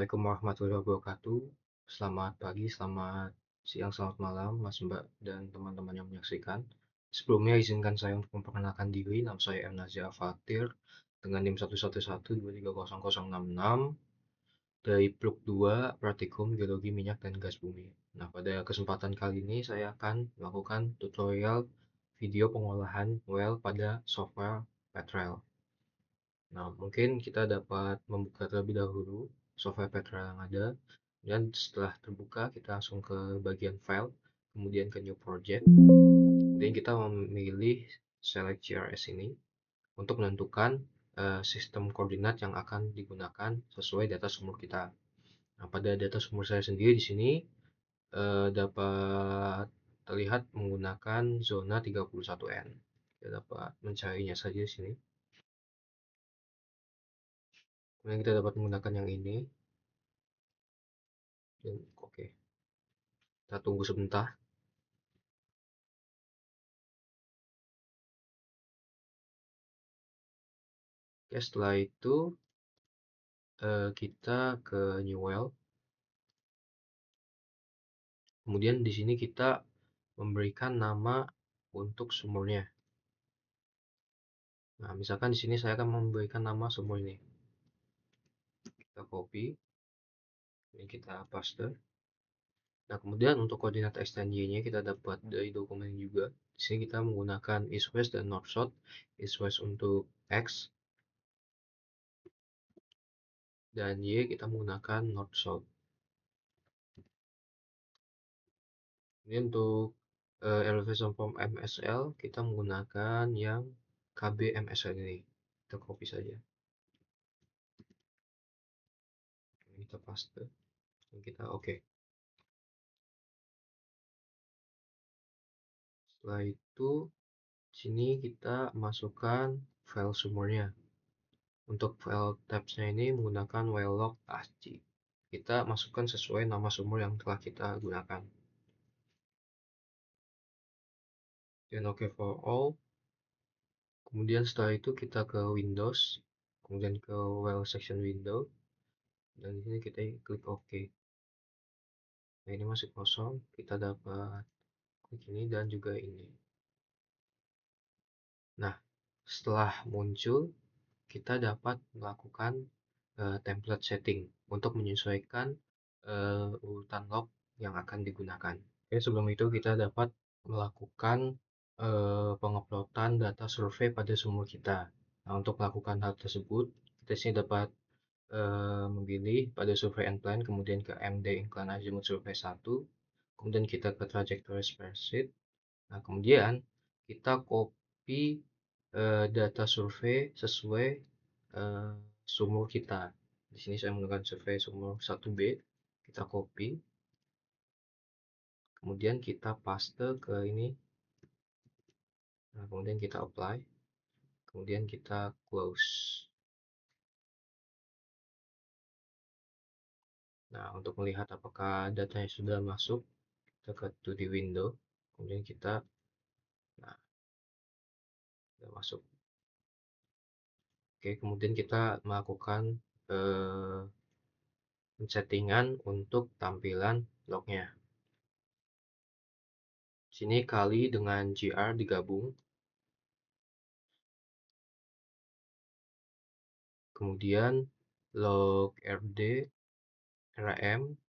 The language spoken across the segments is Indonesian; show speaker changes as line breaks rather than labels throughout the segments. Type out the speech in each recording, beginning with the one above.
Assalamualaikum warahmatullahi wabarakatuh. Selamat pagi, selamat siang, selamat malam, Mas Mbak, dan teman-teman yang menyaksikan. Sebelumnya izinkan saya untuk memperkenalkan diri. Nama saya M. Nazia Fatir dengan NIM 111230066 dari Blok 2 Praktikum Geologi Minyak dan Gas Bumi. Nah, pada kesempatan kali ini saya akan melakukan tutorial video pengolahan well pada software Petrel. Nah, mungkin kita dapat membuka terlebih dahulu software Petra yang ada, dan setelah terbuka kita langsung ke bagian file, kemudian ke new project, kemudian kita memilih select GRS ini untuk menentukan sistem koordinat yang akan digunakan sesuai data sumber kita. Nah, pada data sumber saya sendiri di sini dapat terlihat menggunakan zona 31N. Kita dapat mencarinya saja di sini. Kemudian kita dapat menggunakan yang ini. Oke, kita tunggu sebentar. Oke, setelah itu kita ke new well. Kemudian di sini kita memberikan nama untuk sumurnya. Nah, misalkan di sini saya akan memberikan nama sumur ini. Kita copy, ini kita paste. Nah, kemudian untuk koordinat extend-nya kita dapat dari dokumen juga. Di sini kita menggunakan east-west dan north-south. East-west untuk X, dan Y kita menggunakan north-south. Ini untuk elevation from MSL kita menggunakan yang KB MSL ini. Kita copy saja. Ini kita paste. Ini kita oke. Setelah itu sini kita masukkan file sumbernya. Untuk file tabs-nya ini menggunakan wellog.asci. Kita masukkan sesuai nama sumber yang telah kita gunakan. Dan oke for all. Kemudian setelah itu kita ke Windows, kemudian ke well section window, dan di sini kita klik OK. Nah, ini masih kosong, kita dapat klik ini dan juga ini. Nah, setelah muncul, kita dapat melakukan template setting untuk menyesuaikan urutan log yang akan digunakan. Oke, sebelum itu kita dapat melakukan penguploadan data survei pada sumur kita. Nah, untuk melakukan hal tersebut, kita sini dapat memilih pada survey and plan, kemudian ke MD incline azimuth survey 1, kemudian kita ke trajectory spreadsheet. Nah, kemudian kita copy data survei sesuai sumur kita. Di sini saya menggunakan survei sumur 1B. Kita copy. Kemudian kita paste ke ini. Nah, kemudian kita apply. Kemudian kita close. Nah, untuk melihat apakah datanya sudah masuk, kita ke to the window. Kemudian kita, nah, sudah masuk. Oke, kemudian kita melakukan settingan untuk tampilan lognya. Sini kali dengan GR digabung. Kemudian log RD, RAM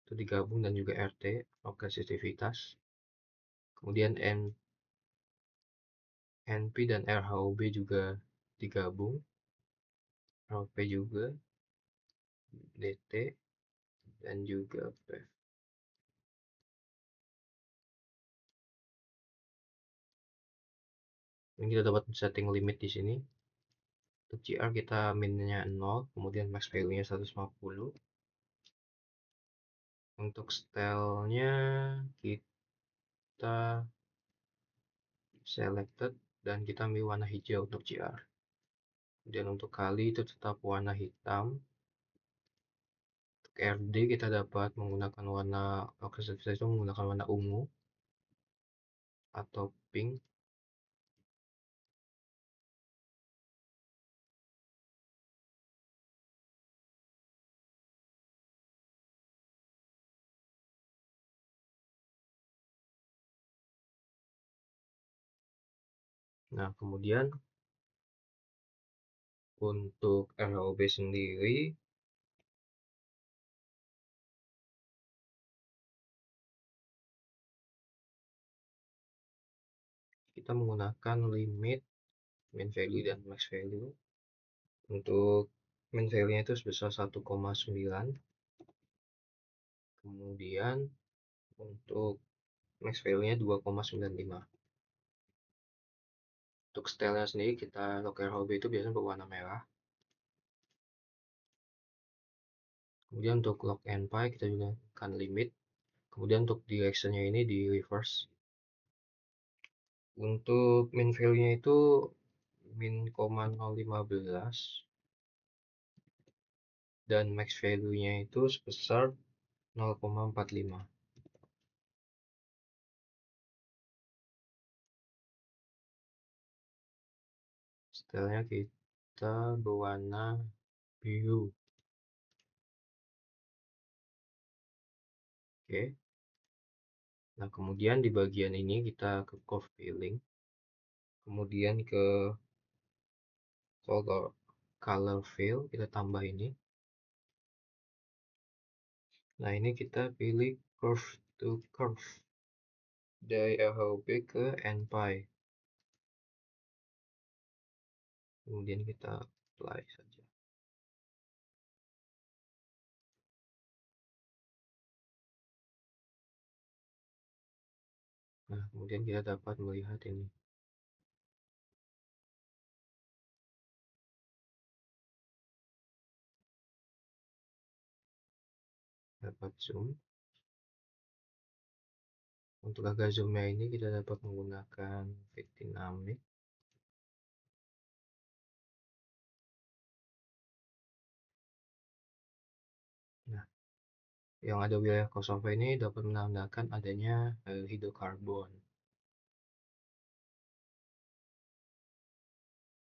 itu digabung dan juga RT, log resisitivitas. Kemudian NP dan RHOB juga digabung. RHOB juga, DT, dan juga PEV. Ini kita dapat setting limit di sini. Untuk GR kita minnya 0, kemudian max value-nya 150. Untuk style-nya kita selected dan kita ambil warna hijau untuk GR. Kemudian untuk kali itu tetap warna hitam. Untuk RD kita dapat menggunakan warna itu menggunakan warna ungu atau pink. Nah, kemudian untuk ROB sendiri, kita menggunakan limit min value dan max value. Untuk min value-nya itu sebesar 1,9. Kemudian untuk max value-nya 2,95. Untuk style-nya sendiri kita local hobby itu biasanya berwarna merah. Kemudian untuk lock and py kita gunakan limit. Kemudian untuk direction-nya ini di reverse. Untuk min value-nya itu min 0,015 dan max value-nya itu sebesar 0,45. Stylenya kita berwarna biru. Oke. Nah, kemudian di bagian ini kita ke curve filling. Kemudian ke color fill kita tambah ini. Nah, ini kita pilih curve to curve dari RHB ke npy. Kemudian kita apply saja. Nah, kemudian kita dapat melihat ini. Dapat zoom. Untuk agak zoomnya ini kita dapat menggunakan fit dynamic. Nah, yang ada wilayah crossover ini dapat menandakan adanya hidrokarbon.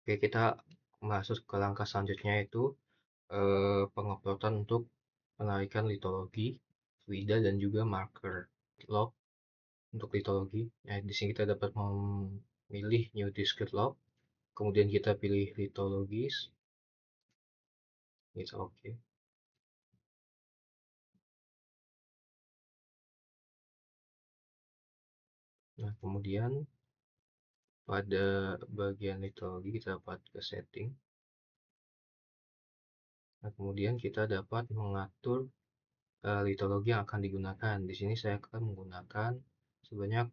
Oke, kita masuk ke langkah selanjutnya yaitu penguploadan untuk penarikan litologi, fluida dan juga marker log untuk litologi. Nah, di sini kita dapat memilih new discrete log, kemudian kita pilih litologis, kita oke. Nah, kemudian pada bagian litologi kita dapat ke setting. Nah, kemudian kita dapat mengatur litologi yang akan digunakan. Di sini saya akan menggunakan sebanyak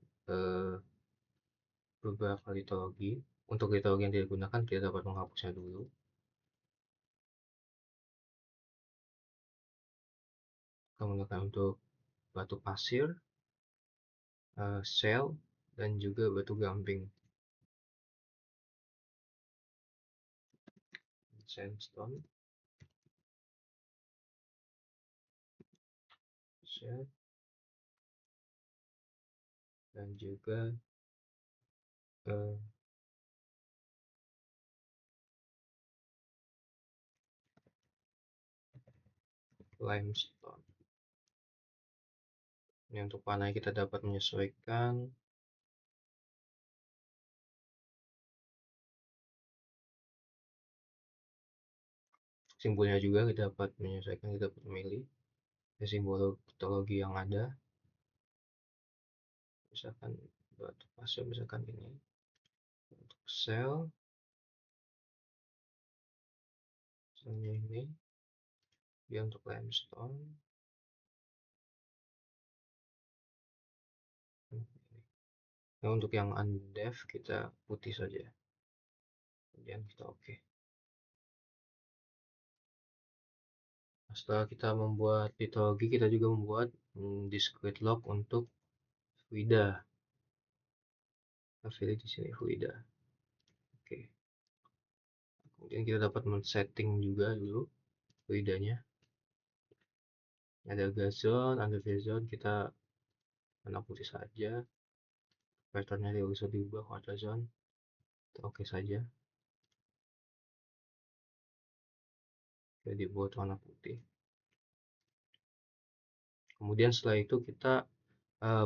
beberapa litologi. Untuk litologi yang digunakan kita dapat menghapusnya dulu. Kita menggunakan untuk batu pasir, shell, dan juga batu gamping. Sandstone, shell, dan juga limestone. Ini untuk panah kita dapat menyesuaikan simbolnya juga, kita dapat menyesuaikan, kita dapat memilih simbol litologi yang ada. Misalkan batu pasir, misalkan ini untuk shell, misalnya ini dia untuk limestone. Nah, untuk yang undef kita putih saja, kemudian kita oke. Nah, setelah kita membuat litologi, kita juga membuat discrete log untuk fluida. Kita pilih di sini fluida. Oke. Kemudian kita dapat men-setting juga dulu fluidanya. Ada gas zone, ada phase zone, kita warna putih saja. Patternnya tidak usah diubah, water zone. Kita oke saja. Jadi buat warna putih. Kemudian setelah itu kita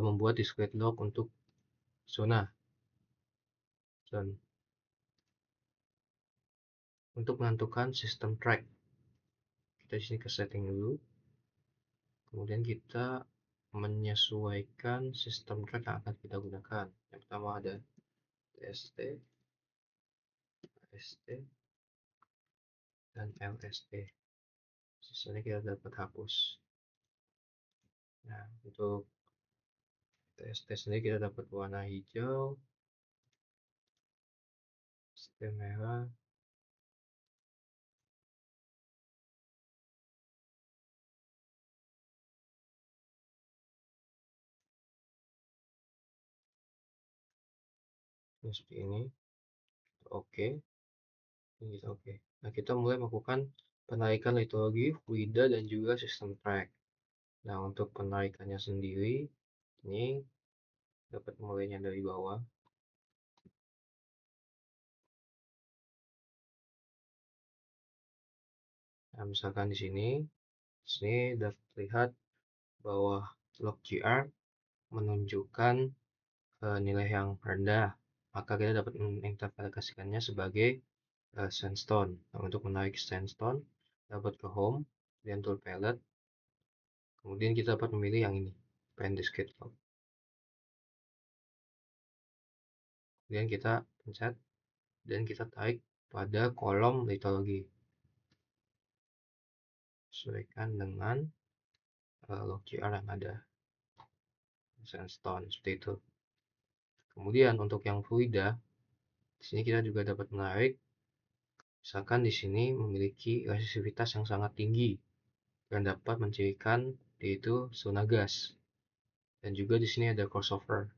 membuat discrete log untuk zona. Zone. untuk menentukan sistem track. Kita di sini ke setting dulu. Kemudian kita menyesuaikan sistem track yang akan kita gunakan. Yang pertama ada TST, AST, dan LST. Sisanya kita dapat hapus. Nah, untuk TST sendiri kita dapat warna hijau, ST merah, seperti ini. Oke, ini kita oke. Nah, kita mulai melakukan penarikan litologi, fluida, dan juga sistem track. Nah, untuk penarikannya sendiri, ini dapat mulainya dari bawah. Nah, misalkan di sini dapat terlihat bahwa log.gr menunjukkan nilai yang rendah, maka kita dapat menginterpretasikannya sebagai sandstone. Nah, untuk menarik sandstone, dapat ke home, kemudian tool palette, kemudian kita dapat memilih yang ini, pen discrete log. Kemudian kita pencet dan kita tarik pada kolom litologi. Sesuaikan dengan log.gr yang ada. Sandstone seperti itu. Kemudian untuk yang fluida, di sini kita juga dapat menarik. Misalkan di sini memiliki resistivitas yang sangat tinggi dan dapat mencirikan yaitu zona gas. Dan juga di sini ada crossover.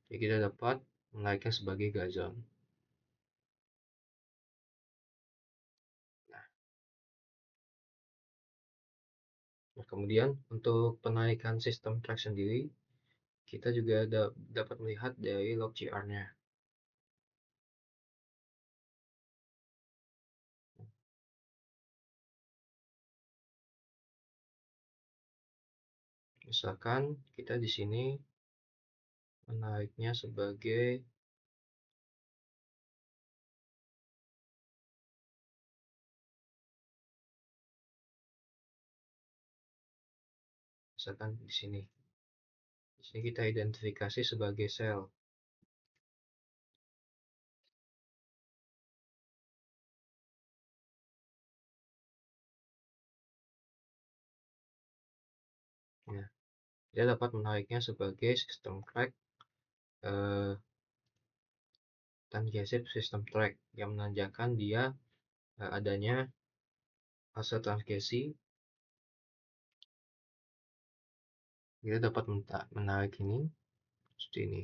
Jadi kita dapat menariknya sebagai gas zone. Nah, kemudian untuk penarikan sistem track sendiri, kita juga dapat melihat dari log.gr-nya. Misalkan kita di sini menariknya sebagai misalkan di sini. Di sini kita identifikasi sebagai sel. Nah, dia dapat menariknya sebagai sistem track transgressive system track yang menandakan dia adanya fase transgresi. Kita dapat menarik ini seperti ini.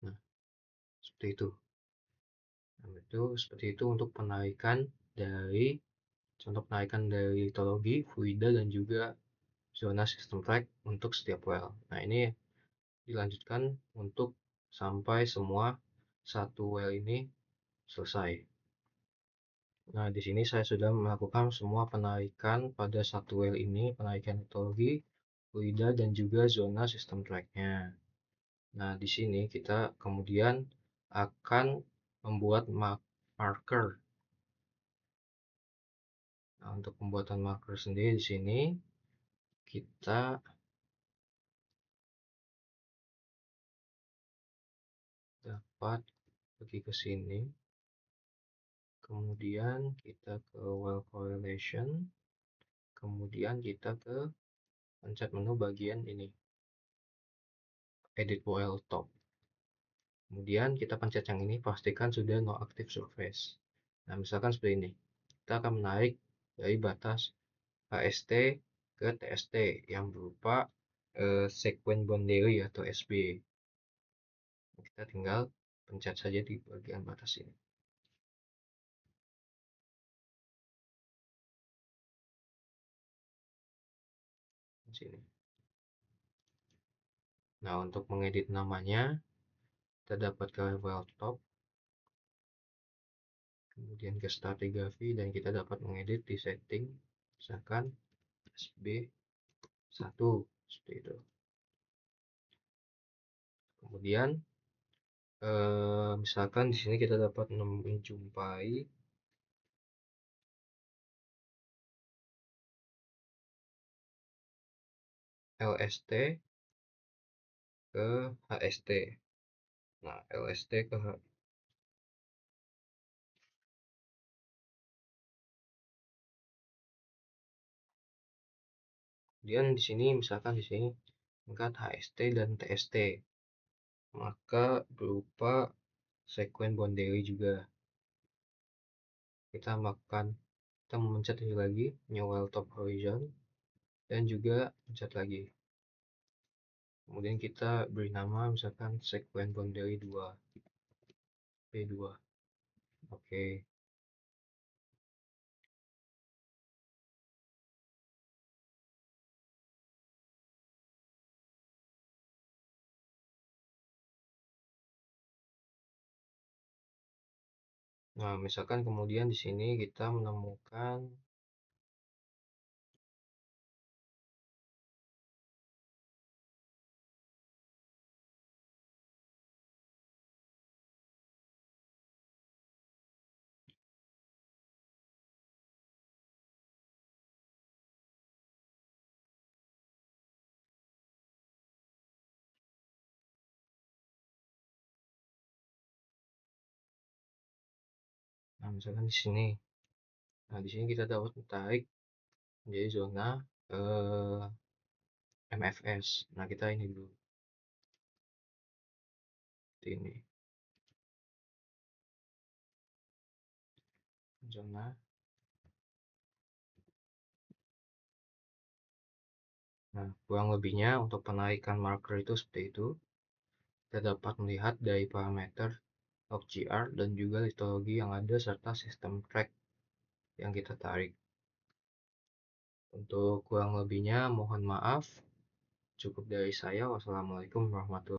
Nah, seperti itu. Nah, itu seperti itu untuk penarikan dari contoh penarikan dari litologi, fluida, dan juga zona sistem track untuk setiap well. Nah, ini dilanjutkan untuk sampai semua satu well ini selesai. Nah, di sini saya sudah melakukan semua penarikan pada satu well ini, penarikan litologi, fluida, dan juga zona sistem track-nya. Nah, di sini kita kemudian akan membuat marker. Nah, untuk pembuatan marker sendiri di sini kita dapat pergi ke sini. Kemudian kita ke well correlation. Kemudian kita ke pencet menu bagian ini. Edit well top. Kemudian kita pencet yang ini, pastikan sudah no active surface. Nah, misalkan seperti ini. Kita akan menarik dari batas AST ke TST yang berupa sequence boundary atau SB. Kita tinggal pencet saja di bagian batas ini. Di sini. Nah, untuk mengedit namanya, kita dapat ke well top, kemudian ke stratigraphy, dan kita dapat mengedit di setting, misalkan SB1, seperti itu. Kemudian Misalkan di sini kita dapat menjumpai LST ke HST. Nah, LST ke kemudian di sini misalkan di sini tingkat HST dan TST, maka berupa sekuen boundary juga. Kita memencet ini lagi, new while top horizon, dan juga pencet lagi. Kemudian kita beri nama misalkan sekuen boundary 2, P2. Oke. Nah, misalkan kemudian di sini kita menemukan misalkan di sini. Nah, di sini kita dapat tarik menjadi zona MFS. Nah, kita ini dulu. Seperti ini. Zona. Nah, kurang lebihnya untuk penarikan marker itu seperti itu. Kita dapat melihat dari parameter log.gr dan juga litologi yang ada serta sistem track yang kita tarik. Untuk kurang lebihnya mohon maaf. Cukup dari saya. Wassalamualaikum warahmatullahi wabarakatuh.